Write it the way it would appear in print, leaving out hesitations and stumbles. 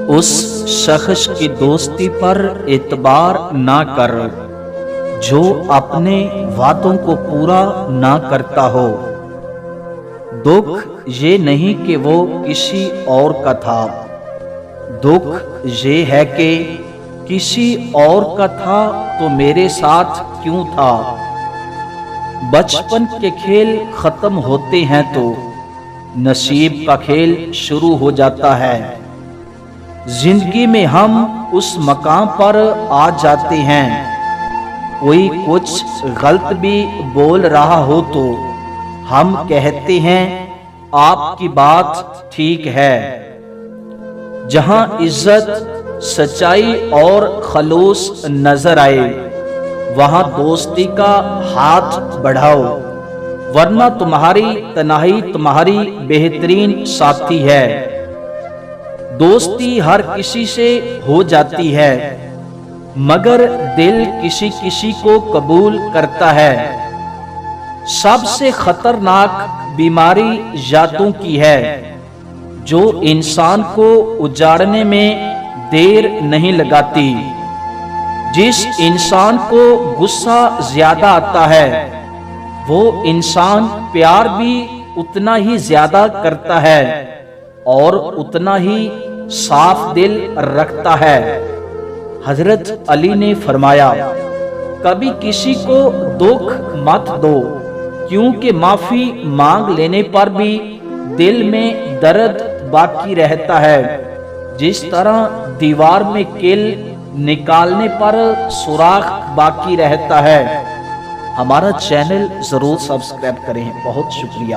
اس شخص کی دوستی پر اعتبار نہ کر جو اپنے وعدوں کو پورا نہ کرتا ہو۔ دکھ یہ نہیں کہ وہ کسی اور کا تھا، دکھ یہ ہے کہ کسی اور کا تھا تو میرے ساتھ کیوں تھا۔ بچپن کے کھیل ختم ہوتے ہیں تو نصیب کا کھیل شروع ہو جاتا ہے۔ زندگی میں ہم اس مقام پر آ جاتے ہیں، کوئی کچھ غلط بھی بول رہا ہو تو ہم کہتے ہیں آپ کی بات ٹھیک ہے۔ جہاں عزت، سچائی اور خلوص نظر آئے وہاں دوستی کا ہاتھ بڑھاؤ، ورنہ تمہاری تنہائی تمہاری بہترین ساتھی ہے۔ دوستی ہر کسی سے ہو جاتی ہے مگر دل کسی کسی کو قبول کرتا ہے۔ سب سے خطرناک بیماری یادوں کی ہے جو انسان کو اجاڑنے میں دیر نہیں لگاتی۔ جس انسان کو غصہ زیادہ آتا ہے وہ انسان پیار بھی اتنا ہی زیادہ کرتا ہے اور اتنا ہی صاف دل رکھتا ہے۔ حضرت علی نے فرمایا، کبھی کسی کو دکھ مت دو، کیونکہ معافی مانگ لینے پر بھی دل میں درد باقی رہتا ہے، جس طرح دیوار میں کیل نکالنے پر سوراخ باقی رہتا ہے۔ ہمارا چینل ضرور سبسکرائب کریں، بہت شکریہ۔